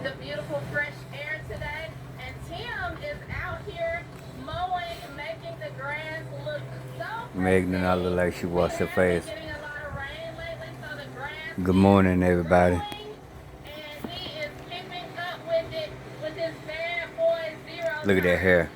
The beautiful fresh air today, and Tim is out here mowing, making the grass look so Megan and I look like she washed her face. getting a lot of rain lately, so the grass Good morning, everybody. growing, and he is keeping up with it with his bad boy zero. Look at that hair.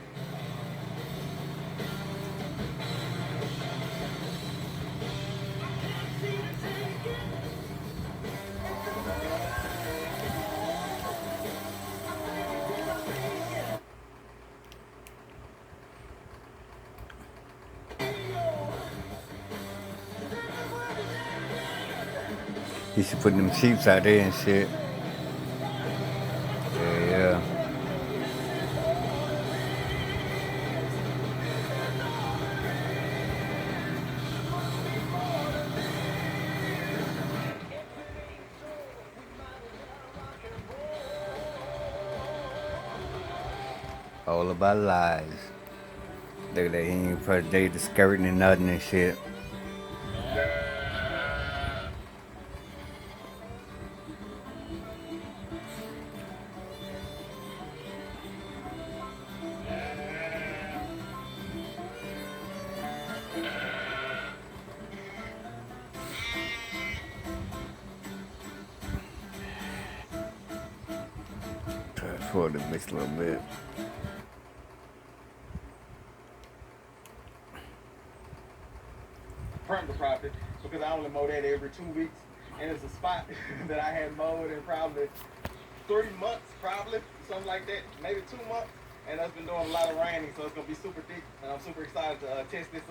You should put them sheeps out there and shit. Yeah. All about lies. Look at that, he ain't put the skirting and nothing and shit. Try to forward the bitch a little bit. From the property because I only mow that every 2 weeks, and it's a spot that I hadn't mowed in probably 3 months, probably something like that, maybe 2 months, and it's been doing a lot of raining, so it's gonna be super thick, and I'm super excited to test this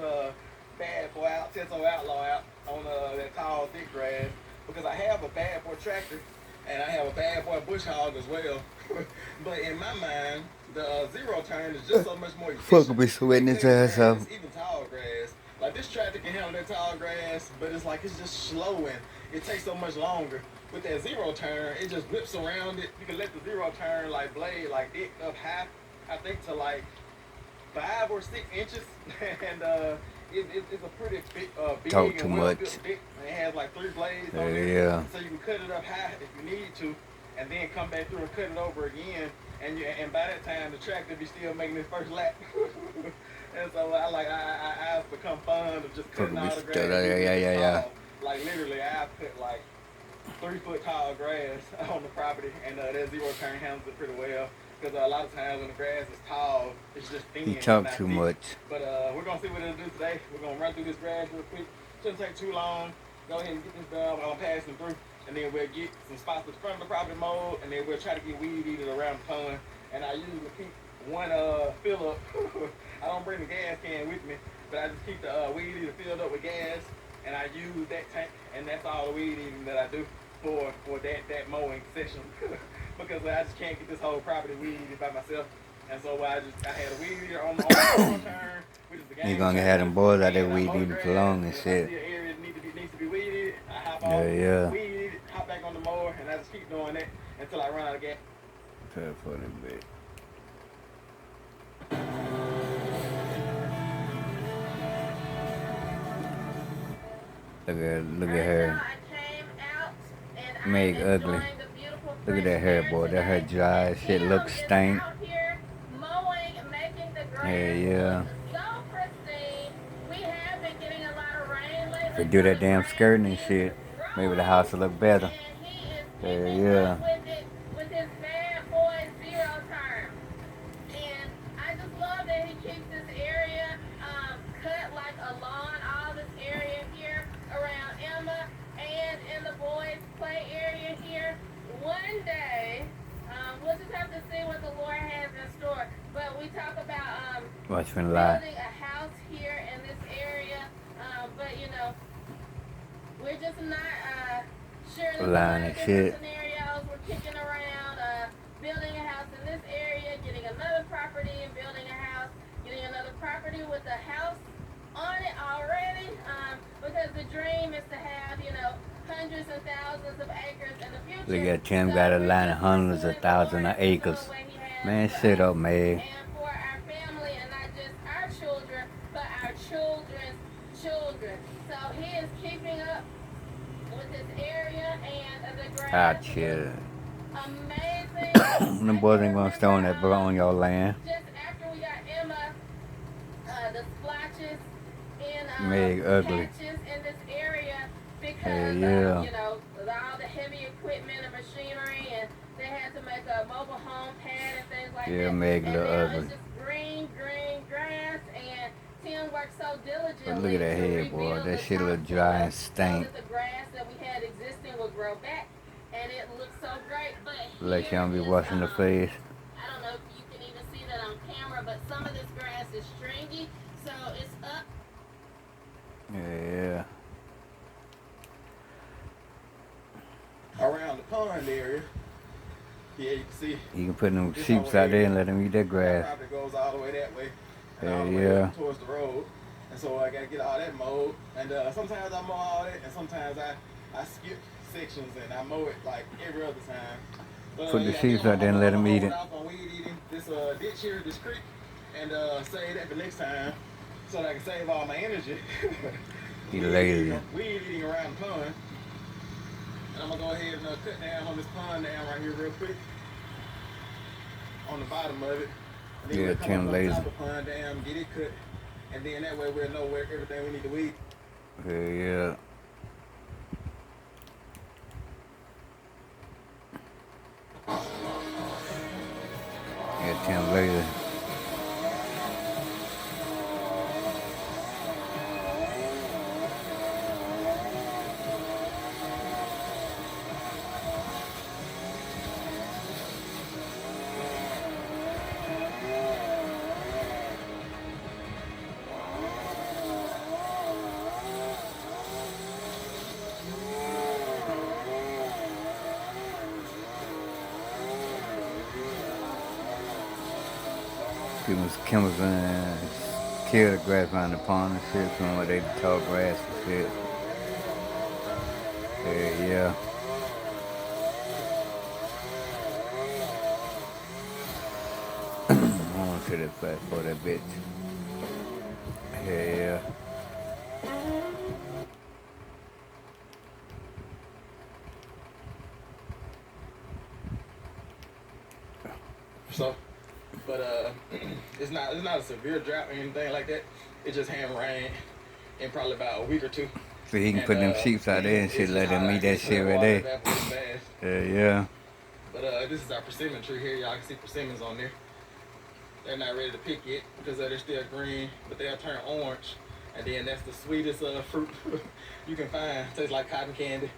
bad boy out, test our outlaw out on that tall thick grass, because I have a bad boy tractor and I have a bad boy bush hog as well. But in my mind, the zero turn is just so much more efficient. Fuck, be sweating his ass off. Even tall grass. Like this tractor can handle that tall grass, but it's like it's just slow and it takes so much longer. With that zero turn, it just whips around it. You can let the zero turn like blade like dick up high, I think to like 5 or 6 inches, and it's a pretty big Talk and too well-built much. stick. It has like 3 blades on Yeah, it, yeah. so you can cut it up high if you need to, and then come back through and cut it over again. And by that time, the tractor be still making its first lap. And so I've become fond of just cutting all the grass. Yeah. Like literally, I've cut like 3-foot tall grass on the property, and that zero turn handles it pretty well. Because a lot of times when the grass is tall, it's just thin. He talk too much. But we're gonna see what it'll do today. We're gonna run through this grass real quick. Shouldn't take too long. Go ahead and get this done. I'm gonna pass them through, and then we'll get some spots at the front of the property mowed, and then we'll try to get weed eated around the pond. And I usually keep one fill up. I don't bring the gas can with me, but I just keep the weed eater filled up with gas, and I use that tank, and that's all the weed eating that I do for that mowing session. Because I just can't get this whole property weed eated by myself. And so I had a weed eater on the turn, which is the game. You gonna have them boys out there weed eating for long and If I shit. see an area that needs to be weeded, I hop on, Yeah. weed eat it, hop back on the mower, and I just keep doing that until I run out of gas. Try to forward a bit. Look at her. Meg ugly. Look at that hair, boy. That hair dry as shit. Looks stank. Yeah. If we do that damn skirting and shit, maybe the house will look better. Yeah. With his bad boy zero turn. And I just love that he keeps this area cut like a lawn, all this area here around Emma and in the boys' play area here. One day, we'll just have to see what the Lord has in store. But we talk about Watchman lie. building a house here in this area. But you know, we're just not sure. There's a lot of different scenarios. We're kicking around building a house in this area, getting another property and building a house, getting another property with a house on it already. Because the dream is to have, you know, hundreds and thousands of acres in the future. Look at Tim got a line of hundreds of thousands of acres. Man, shut up, man. And for our family, and not just our children, but our children's children. So he is keeping up with this area and the grass. Chill. Amazing. Them boys ain't gonna stone that bro on your land. Just after we got Emma, the splotches in Meg ugly. patches in this area because Hey, of, yeah. you know, all the heavy equipment and machinery, and they had to make a mobile home pad and things like Yeah, that. Meg And look now ugly. it's just green grass, and Tim worked so diligently But look at that to head, boy. rebuild That the shit look topsoil dry and so stank. that the grass that we had existing would grow back, and it looks so great. But Like you don't be here is, washing the face. I don't know if you can even see that on camera, but some of this grass is stringy, so it's up. Yeah. Around the pond area, yeah, you can see. You can put them This sheep whole out there area, and let them eat that that grass. property goes all the way that way, and Yeah, all the way yeah. up towards the road. And so I gotta get all that mowed. And sometimes I mow all that, and sometimes I skip sections and I mow it like every other time. But, Put the yeah, sheep out there and let them eat it. Off on weed eating this ditch here, this creek, and save that for next time, so that I can save all my energy. He lazy. Weed eating around the pond. And I'm gonna go ahead and cut down on this pond down right here real quick. On the bottom of it. And then Yeah, we'll come Tim up on lazy. top of the pond down, get it cut. And then that way we'll know where everything we need to weed. Yeah. Yeah, Tim lazy. Give them some chemicals and kill the grass around the pond and shit. From where they tall grass and shit. Yeah. I want to see that fast for that bitch. Yeah. So, but it's not a severe drought or anything like that. It just hadn't rained in probably about a week or two. So he can put them sheep out there and shit, let them eat that shit right there. Yeah. But this is our persimmon tree here. Y'all can see persimmons on there. They're not ready to pick yet because they're still green, but they'll turn orange. And then that's the sweetest fruit you can find. Tastes like cotton candy.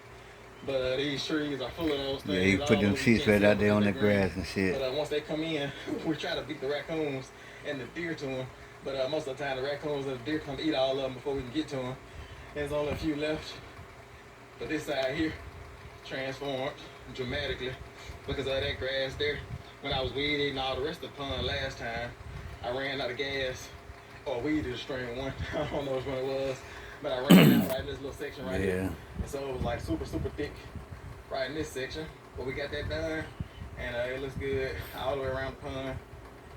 But these trees are full of those things. Yeah, he put them sheep right out there on the grass and shit. But once they come in, we try to beat the raccoons and the deer to them. But most of the time, the raccoons and the deer come eat all of them before we can get to them. There's only a few left. But this side here transformed dramatically because of that grass there. When I was weed eating all the rest of the pond last time, I ran out of gas. Or weed is stream one. I don't know which one it was. But I ran out right in this little section right here. And so it was like super, super thick right in this section. But we got that done. And it looks good all the way around the pond.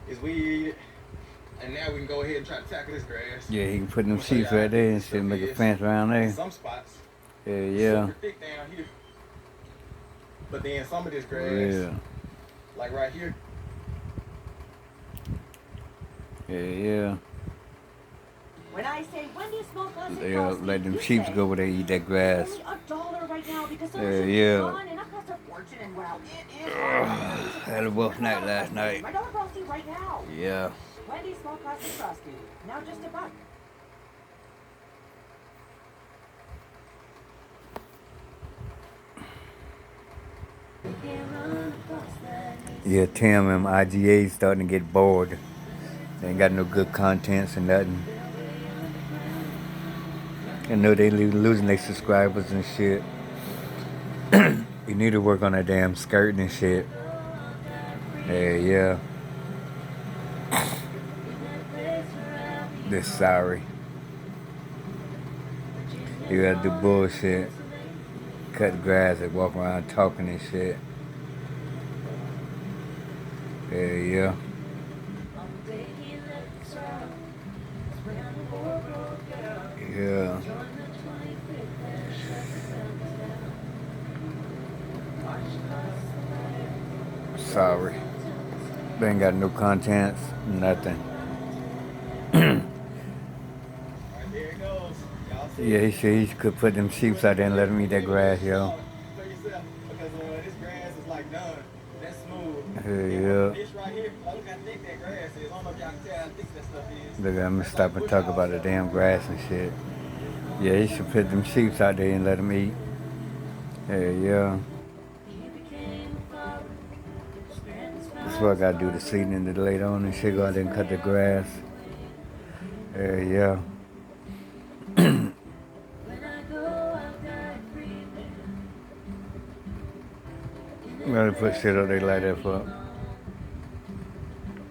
It's weed. And now we can go ahead and try to tackle this grass. Yeah, he can put them sheep right there and shit, make a fence around there. Some spots. Yeah. Super thick down here. But then some of this grass, like right here. Yeah. When I say Wendy's small classic They'll frosty, let them you sheep say, go where they eat that grass. only $1 right now because some Yeah. gone and it costs a fortune and well, it is. Had a rough night last night. $1 frosty right now. Yeah. Wendy's small classic frosty, now just $1. Yeah, Tim and IGA starting to get bored. They ain't got no good contents and nothing. I know they losing their subscribers and shit. You need to work on that damn skirt and shit. Yeah. They're sorry. You gotta do bullshit. Cut grass and walk around talking and shit. Yeah. Yeah. Sorry. They ain't got no contents, nothing. Alright, there it goes. Y'all see Yeah, he said he could put them sheep out there and let them eat that grass, yo. For yourself, because this grass is like done. That's smooth. Yeah. This right here, look how thick that grass is. I don't know if y'all can tell how thick that stuff is. Look, I'm gonna stop and talk about the damn grass and shit. Yeah, he should put them sheep out there and let them eat. Yeah. That's what I gotta do this evening to later on and shit. Go out there and cut the grass. Yeah. Gotta put shit up there like that for.